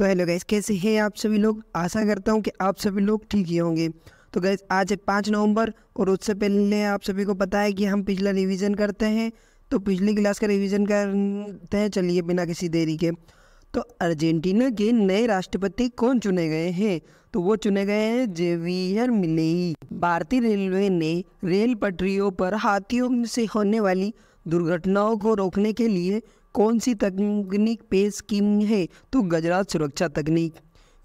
तो hello guys, कैसे हैं आप सभी लोग। आशा करता हूं कि आप सभी लोग ठीक ही होंगे। तो गाइस आज है 5 नवंबर और उससे पहले आप सभी को पता है कि हम पिछला रिवीजन करते हैं। तो पिछली क्लास का रिवीजन करते हैं, चलिए बिना किसी देरी के। तो अर्जेंटीना के नए राष्ट्रपति कौन चुने गए हैं? तो वो चुने गए हैं जेवियर मिलेई। भारतीय रेलवे ने रेल पटरियों पर हाथियों से होने वाली दुर्घटनाओं को रोकने के लिए कौन सी तकनीक पेश की है? तो गजरात सुरक्षा तकनीक।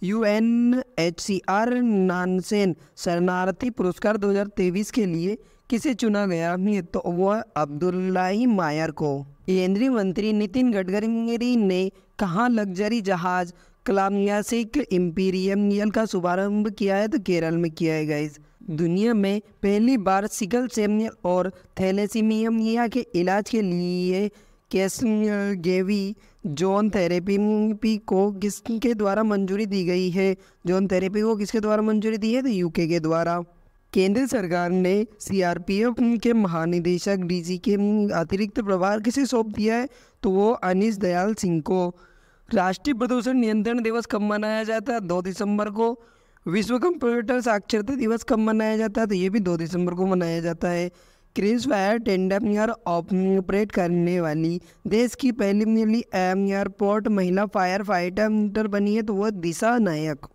UNHCR नानसेन शरणार्थी पुरस्कार 2023 के लिए किसे चुना गया है? तो वह अब्दुल्लाही मायर को। केंद्रीय मंत्री नितिन गडकरी ने कहाँ लग्जरी जहाज क्लासिक इंपीरियल का शुभारंभ किया है? तो केरल में किया है गाइस। दुनिया में पहली बार सिकल सेल और थैलेसीमिया के इलाज के लिए गेवी जोन थेरेपी को किसके द्वारा मंजूरी दी गई है? जोन थेरेपी को किसके द्वारा मंजूरी दी है? तो UK के द्वारा। केंद्र सरकार ने CRPF के महानिदेशक DG के अतिरिक्त प्रभार किसे सौंप दिया है? तो वो अनीश दयाल सिंह को। राष्ट्रीय प्रदूषण नियंत्रण दिवस कब मनाया जाता है? 2 दिसंबर को। विश्व कंप्यूटर साक्षरता दिवस कब मनाया जाता है? तो ये भी 2 दिसंबर को मनाया जाता है। क्रिस फायर टेंडर ऑपरेट करने वाली देश की पहली एयरपोर्ट महिला फायर फाइटर बनी है, तो वह दिशा नायक।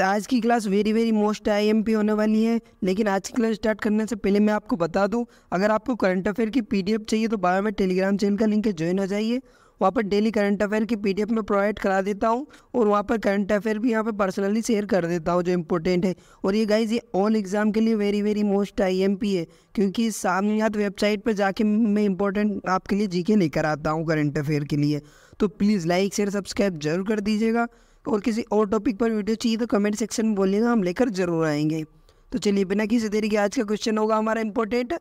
आज की क्लास वेरी मोस्ट IMP होने वाली है। लेकिन आज की क्लास स्टार्ट करने से पहले मैं आपको बता दूं, अगर आपको करंट अफेयर की PDF चाहिए तो बायो में टेलीग्राम चैनल का लिंक है, ज्वाइन हो जाइए। वहाँ पर डेली करंट अफेयर की PDF में प्रोवाइड करा देता हूँ और वहाँ पर करंट अफेयर भी यहाँ पे पर्सनली शेयर कर देता हूँ जो इम्पोर्टेंट है। और ये गाइज ये ऑल एग्जाम के लिए वेरी मोस्ट IMP है, क्योंकि सामयात वेबसाइट पर जाके मैं इंपॉर्टेंट आपके लिए GK लेकर आता हूँ करंट अफेयर के लिए। तो प्लीज़ लाइक शेयर सब्सक्राइब जरूर कर दीजिएगा। और किसी और टॉपिक पर वीडियो चाहिए तो कमेंट सेक्शन में बोलिएगा, हम लेकर जरूर आएंगे। तो चलिए बिना किसी देरी के आज का क्वेश्चन होगा हमारा इम्पोर्टेंट,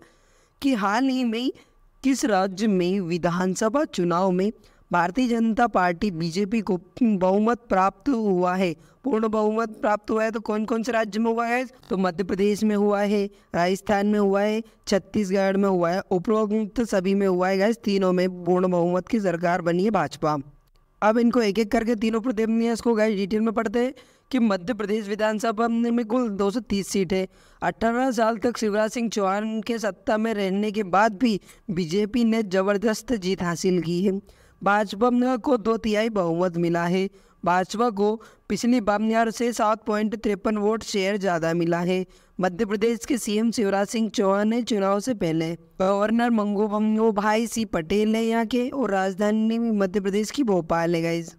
कि हाल ही में किस राज्य में विधानसभा चुनाव में भारतीय जनता पार्टी BJP को बहुमत प्राप्त हुआ है? पूर्ण बहुमत प्राप्त हुआ है। तो कौन कौन से राज्य में हुआ है? तो मध्य प्रदेश में हुआ है, राजस्थान में हुआ है, छत्तीसगढ़ में हुआ है, उपरोक्त सभी में हुआ है गाइस। तीनों में पूर्ण बहुमत की सरकार बनी है भाजपा। अब इनको एक एक करके तीनों प्रदेश को गाइस डिटेल में पढ़ते हैं कि मध्य प्रदेश विधानसभा में कुल 230 सीट है। 18 साल तक शिवराज सिंह चौहान के सत्ता में रहने के बाद भी BJP ने जबरदस्त जीत हासिल की है। भाजपा को 2/3 बहुमत मिला है। भाजपा को पिछली बार से 7.53 वोट शेयर ज़्यादा मिला है। मध्य प्रदेश के CM शिवराज सिंह चौहान ने चुनाव से पहले गवर्नर मंगू भाई C पटेल है यहाँ के, और राजधानी मध्य प्रदेश की भोपाल है गाइज।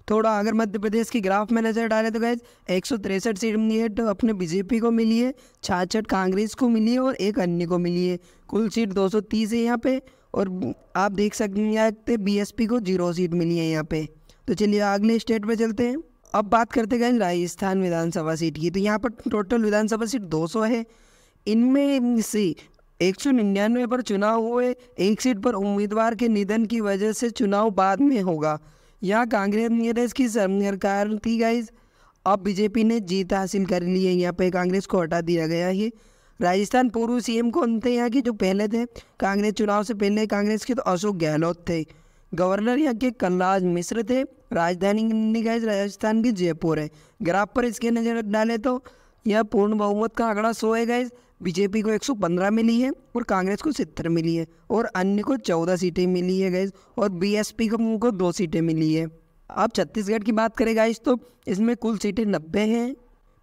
थोड़ा अगर मध्य प्रदेश की ग्राफ में नजर डालें तो गाइज 163 सीट अपने BJP को मिली है, 66 कांग्रेस को मिली है और 1 अन्य को मिली है। कुल सीट 230 है यहाँ पे। और आप देख सकते हैं BSP को 0 सीट मिली है यहाँ पे। तो चलिए अगले स्टेट पे चलते हैं। अब बात करते हैं राजस्थान विधानसभा सीट की। तो यहाँ पर टोटल विधानसभा सीट 200 है। इनमें से 199 पर चुनाव हुए, 1 सीट पर उम्मीदवार के निधन की वजह से चुनाव बाद में होगा। यहाँ कांग्रेस की सरकार थी गाइज। अब BJP ने जीत हासिल कर ली है, यहाँ पे कांग्रेस को हटा दिया गया है। राजस्थान पूर्व CM कौन थे यहाँ के जो पहले थे कांग्रेस चुनाव से पहले कांग्रेस के? तो अशोक गहलोत थे। गवर्नर यहाँ के कलराज मिश्र थे। राजधानी गाइस राजस्थान की जयपुर है। ग्राफ पर इसके नजर डालें तो यह पूर्ण बहुमत का आंकड़ा 100 है गाइस। BJP को 115 मिली है और कांग्रेस को 70 मिली है और अन्य को 14 सीटें मिली है गाइस, और BSP को 2 सीटें मिली है। अब छत्तीसगढ़ की बात करें गाइस तो इसमें कुल सीटें 90 हैं।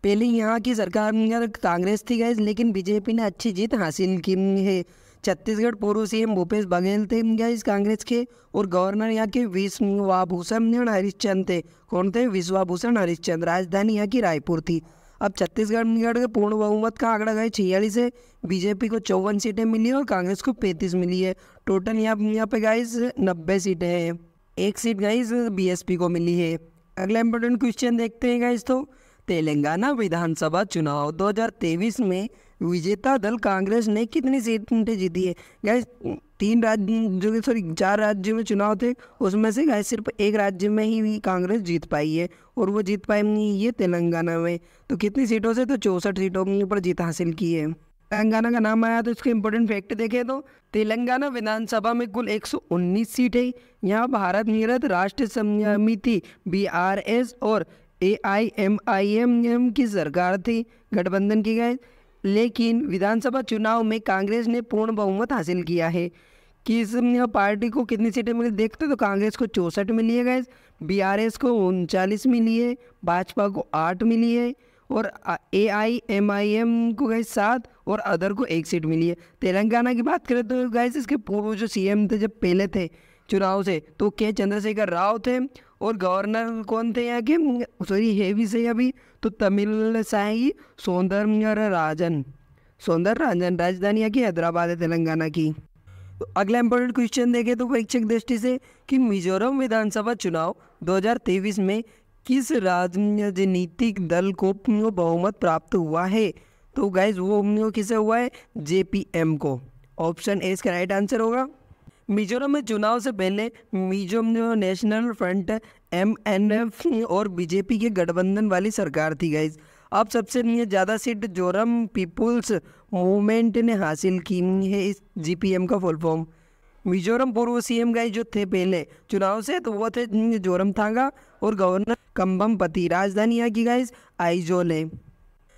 पहले यहाँ की सरकार कांग्रेस थी गाइस, लेकिन BJP ने अच्छी जीत हासिल की है। छत्तीसगढ़ पूर्व CM भूपेश बघेल थे गाइस कांग्रेस के, और गवर्नर यहाँ के विश्वाभूषण हरिश्चंद्र थे। कौन थे? विश्वाभूषण हरिश्चंद्र। राजधानी यहाँ की रायपुर थी। अब छत्तीसगढ़ के पूर्ण बहुमत का आंकड़ा गाइस 46 है। BJP को 54 सीटें मिली है और कांग्रेस को 35 मिली है। टोटल यहाँ पे गाइस 90 सीटें हैं। 1 सीट गाइस BSP को मिली है। अगला इंपॉर्टेंट क्वेश्चन देखते हैं गाइस। तो तेलंगाना विधानसभा चुनाव 2023 में विजेता दल कांग्रेस ने कितनी सीटें जीती है? गाइस 4 राज्यों में चुनाव थे, उसमें से गाइस सिर्फ 1 राज्य में ही कांग्रेस जीत पाई है, और वो जीत पाई ये तेलंगाना में। तो कितनी सीटों से? तो 64 सीटों पर जीत हासिल की है। तेलंगाना का नाम आया तो इसके इंपॉर्टेंट फैक्ट देखें तो तेलंगाना विधानसभा में कुल 119 सीट है। यहाँ भारत निरत राष्ट्र समिति BRS और AIMIM की सरकार थी, गठबंधन की गए। लेकिन विधानसभा चुनाव में कांग्रेस ने पूर्ण बहुमत हासिल किया है। किस पार्टी को कितनी सीटें मिली देखते तो कांग्रेस को 64 मिली है गैस, BRS को 39 मिली है, भाजपा को 8 मिली है और AIMIM को गैस 7 और अदर को 1 सीट मिली है। तेलंगाना की बात करें तो गैस इसके पूर्व जो CM थे जब पहले थे चुनाव से तो के चंद्रशेखर राव थे और गवर्नर कौन थे यहाँ के, सॉरी हेवी से अभी तो तमिल साई सौंदरराजन। राजधानी यहाँ की हैदराबाद है तेलंगाना की। तो अगला इंपॉर्टेंट क्वेश्चन देखें तो परीक्षक दृष्टि से कि मिजोरम विधानसभा चुनाव 2023 में किस राजनीतिक दल को बहुमत प्राप्त हुआ है, तो गाइज वो किसे हुआ है, JPM को। ऑप्शन ए इसका राइट आंसर होगा। मिजोरम में चुनाव से पहले मिजो नेशनल फ्रंट MNF और BJP के गठबंधन वाली सरकार थी गाइज। अब सबसे ज़्यादा सीट जोरम पीपुल्स मूवमेंट ने हासिल की है इस JPM का फुल फॉर्म। मिजोरम पूर्व CM गाइज जो थे पहले चुनाव से तो वो थे जोरम थांगा और गवर्नर कंबमपति। राजधानी यहाँ की गाइज आइजोल है।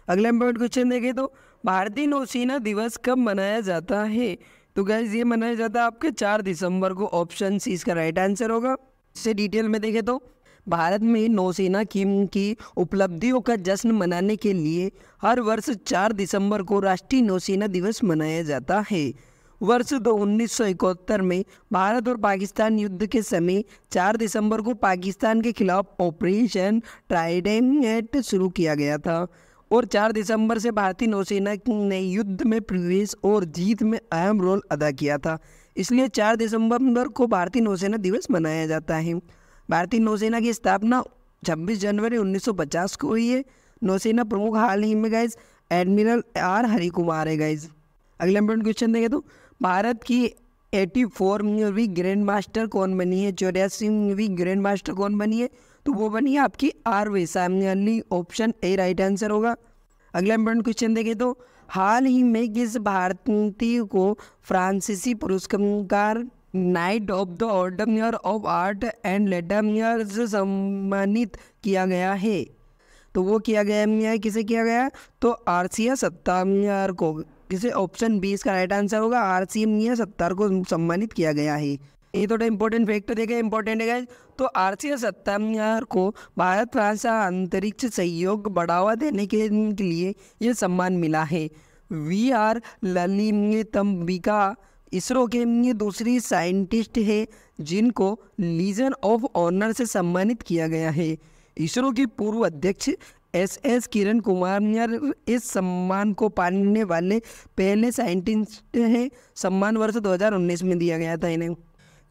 अगला इंपॉर्टेंट क्वेश्चन देखें तो भारतीय नौसेना दिवस कब मनाया जाता है, तो गाइज ये मनाया जाता है आपके 4 दिसंबर को। ऑप्शन सी इसका राइट आंसर होगा। इससे डिटेल में देखें तो भारत में नौसेना की उपलब्धियों का जश्न मनाने के लिए हर वर्ष 4 दिसंबर को राष्ट्रीय नौसेना दिवस मनाया जाता है। वर्ष 1971 में भारत और पाकिस्तान युद्ध के समय 4 दिसंबर को पाकिस्तान के खिलाफ ऑपरेशन ट्राइडेंट शुरू किया गया था और 4 दिसंबर से भारतीय नौसेना ने युद्ध में प्रवेश और जीत में अहम रोल अदा किया था। इसलिए 4 दिसंबर को भारतीय नौसेना दिवस मनाया जाता है। भारतीय नौसेना की स्थापना 26 जनवरी 1950 को हुई है। नौसेना प्रमुख हाल ही में गाइज एडमिरल R हरिकुमार है गाइज। अगला इंपॉर्टेंट क्वेश्चन देखें तो भारत की 84वीं ग्रैंड मास्टर कौन बनी है, 84वीं ग्रैंड मास्टर कौन बनी है, तो वो बनी है आपकी R Vaishali. Option A right answer होगा। अगला इंपॉर्टेंट क्वेश्चन देखें तो हाल ही में किस भारतीय को फ्रांसीसी पुरस्कार night of the order of art and later से सम्मानित किया गया है, तो वो किया गया है, किसे किया गया तो आरसीए सत्तार को। किसे ऑप्शन बी इसका राइट आंसर होगा। आरसीए सत्तार को सम्मानित किया गया है। ये थोड़ा इंपॉर्टेंट फैक्टर देखा इंपॉर्टेंट है गाइस। तो आरसीए सत्तार को भारत फ्रांस अंतरिक्ष सहयोग बढ़ावा देने के लिए ये सम्मान मिला है। VR ललितंबिका इसरो के दूसरी साइंटिस्ट है जिनको लीजन ऑफ ऑनर से सम्मानित किया गया है। इसरो की पूर्व अध्यक्ष SS किरण कुमार इस सम्मान को पाने वाले पहले साइंटिस्ट हैं। सम्मान वर्ष 2019 में दिया गया था इन्हें।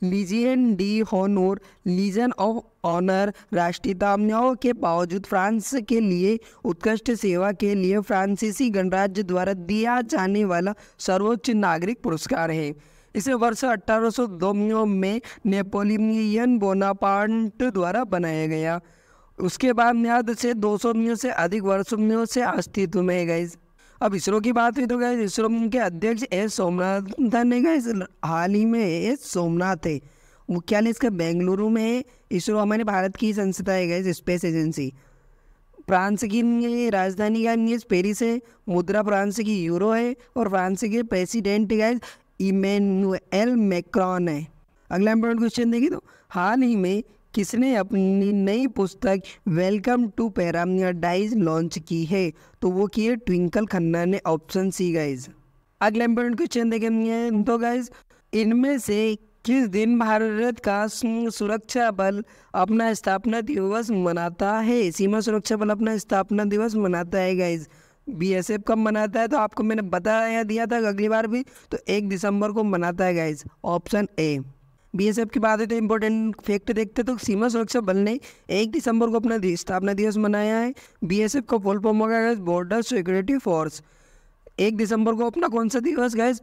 Legion d' Honneur Legion of Honour राष्ट्रीयताओं के बावजूद फ्रांस के लिए उत्कृष्ट सेवा के लिए फ्रांसीसी गणराज्य द्वारा दिया जाने वाला सर्वोच्च नागरिक पुरस्कार है। इसे वर्ष 1802 में नेपोलियन बोनापार्ट द्वारा बनाया गया। उसके बाद याद से 200 से अधिक वर्षों से अस्तित्व में है गाइस। अब इसरो की बात हुई तो गाइस इसरो के अध्यक्ष एस सोमनाथन है गाइस। हाल ही में एस सोमनाथ है, मुख्यालय इसका बेंगलुरु में है। इसरो हमारे भारत की संस्था है गाइस, स्पेस एजेंसी। फ्रांस की राजधानी का पेरिस है। मुद्रा फ्रांस की यूरो है और फ्रांस के प्रेसिडेंट गाइस इमैनुएल मैक्रॉन है। अगला इंपॉर्टेंट क्वेश्चन देखिए तो हाल ही में किसने अपनी नई पुस्तक वेलकम टू पैराडाइज लॉन्च की है, तो वो की है ट्विंकल खन्ना ने। Option see guys. अगला इंपॉर्टेंट क्वेश्चन देखेंगे तो गाइज इनमें से किस दिन भारत का सुरक्षा बल अपना स्थापना दिवस मनाता है। सीमा सुरक्षा बल अपना स्थापना दिवस मनाता है गाइज। BSF कब मनाता है, तो आपको मैंने बताया दिया था अगली बार भी, तो 1 दिसंबर को मनाता है गाइज। Option A. BSF की बात है तो इंपॉर्टेंट फैक्ट देखते तो सीमा सुरक्षा बल ने 1 दिसंबर को अपना स्थापना दिवस मनाया है। BSF का फुल फॉर्म होगा गाइस बॉर्डर सिक्योरिटी फोर्स। 1 दिसंबर को अपना कौन सा दिवस गाइस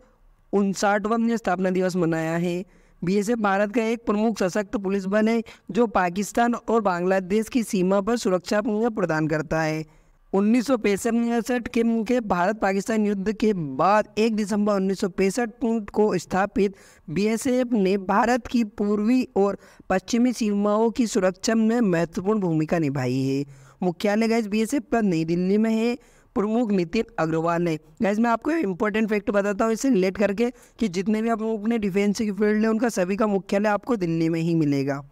59वां स्थापना दिवस मनाया है। BSF भारत का एक प्रमुख सशक्त पुलिस बल है जो पाकिस्तान और बांग्लादेश की सीमा पर सुरक्षा प्रदान करता है। 1965 के भारत पाकिस्तान युद्ध के बाद 1 दिसंबर 1965 को स्थापित बीएसएफ ने भारत की पूर्वी और पश्चिमी सीमाओं की सुरक्षा में महत्वपूर्ण भूमिका निभाई है। मुख्यालय गैस बीएसएफ का नई दिल्ली में है। प्रमुख नितिन अग्रवाल है। गैस मैं आपको इंपॉर्टेंट फैक्ट बताता हूँ इससे रिलेट करके कि जितने भी आप अपने डिफेंस की फील्ड है उनका सभी का मुख्यालय आपको दिल्ली में ही मिलेगा।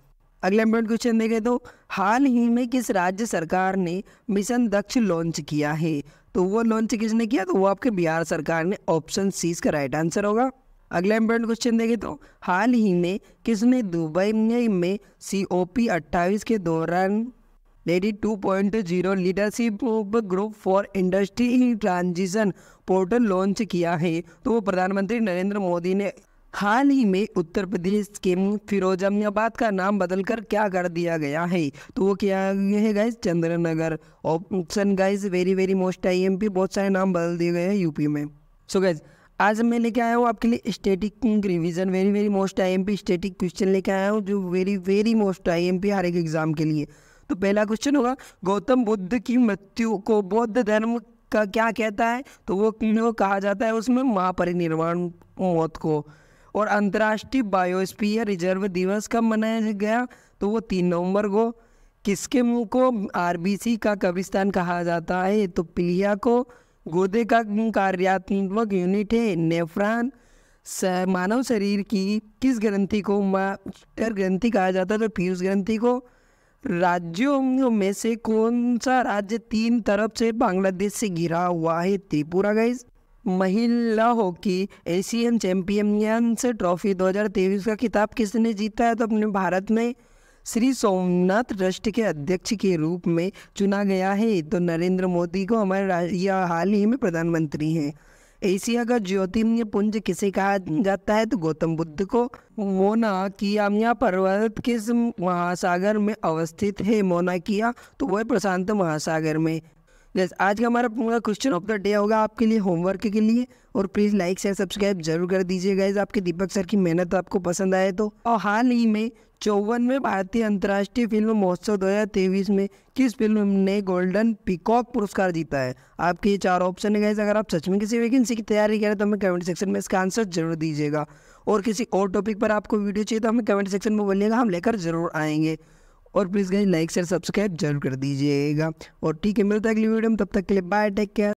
अगला इंपॉर्टेंट क्वेश्चन देखें तो हाल ही में किस राज्य सरकार ने मिशन दक्ष लॉन्च किया है? तो वो लॉन्च किसने किया? तो वो आपके बिहार सरकार ने। ऑप्शन सी इसका राइट आंसर होगा। अगला इंपॉर्टेंट क्वेश्चन देखें तो हाल ही में किसने दुबई में COP 28 के दौरान lady 2.0 leadership group for industry transition portal launch किया है? तो वो प्रधानमंत्री नरेंद्र मोदी ने। हाल ही में उत्तर प्रदेश के फिरोजाबाद का नाम बदलकर क्या कर दिया गया है? तो वो क्या है guys? Chandranagar. Option guys very most IMP, बहुत सारे नाम बदल दिए गए हैं यूपी में। सो गाइस आज मैं लेके आया हूँ आपके लिए static revision, very most IMP static question लेके आया हूँ जो वेरी मोस्ट IMP हर एक एग्जाम के लिए। तो पहला क्वेश्चन होगा, गौतम बुद्ध की मृत्यु को बौद्ध धर्म का क्या कहता है? तो वो कहा जाता है उसमें महापरिनिर्वाण मौत को। और अंतर्राष्ट्रीय बायोस्फीयर रिजर्व दिवस कब मनाया गया? तो वो 3 नवंबर को। किसके मुंह को RBC का कब्रिस्तान कहा जाता है? तो पिलिया को। गुर्दे का कार्यात्मक यूनिट है नेफ्रॉन। मानव शरीर की किस ग्रंथि को मास्टर ग्रंथि कहा जाता है? तो पीयूष ग्रंथि को। राज्यों में से कौन सा राज्य 3 तरफ से बांग्लादेश से घिरा हुआ है? त्रिपुरा गाइस। महिला हॉकी एशियन चैंपियंस ट्रॉफी 2023 का खिताब किसने जीता है? तो अपने भारत में श्री सोमनाथ ट्रस्ट के अध्यक्ष के रूप में चुना गया है। तो नरेंद्र मोदी को हमारे यह हाल ही में प्रधानमंत्री हैं। एशिया का ज्योतिर्मय पुंज किसे कहा जाता है? तो गौतम बुद्ध को। मोना किया पर्वत किस महासागर में अवस्थित है? मोना किया तो वह प्रशांत महासागर में। जैसे आज का हमारा पूरा क्वेश्चन ऑफ द डे होगा आपके लिए होमवर्क के लिए। और प्लीज़ लाइक शेयर सब्सक्राइब जरूर कर दीजिएगा गाइस, आपके दीपक सर की मेहनत आपको पसंद आए तो। और हाल ही में 54वें भारतीय अंतर्राष्ट्रीय फिल्म महोत्सव 2023 में किस फिल्म ने गोल्डन पीकॉक पुरस्कार जीता है? आपके ये 4 ऑप्शन है गाइस। अगर आप सच में किसी वैकेंसी की तैयारी करें तो हमें कमेंट सेक्शन में इसका आंसर जरूर दीजिएगा। और किसी और टॉपिक पर आपको वीडियो चाहिए तो हमें कमेंट सेक्शन में बोलिएगा, हम लेकर जरूर आएंगे। और please guys like share subscribe जरूर कर दीजिएगा। और ठीक है, मिलता है अगली वीडियो में, तब तक के लिए बाय, टेक केयर।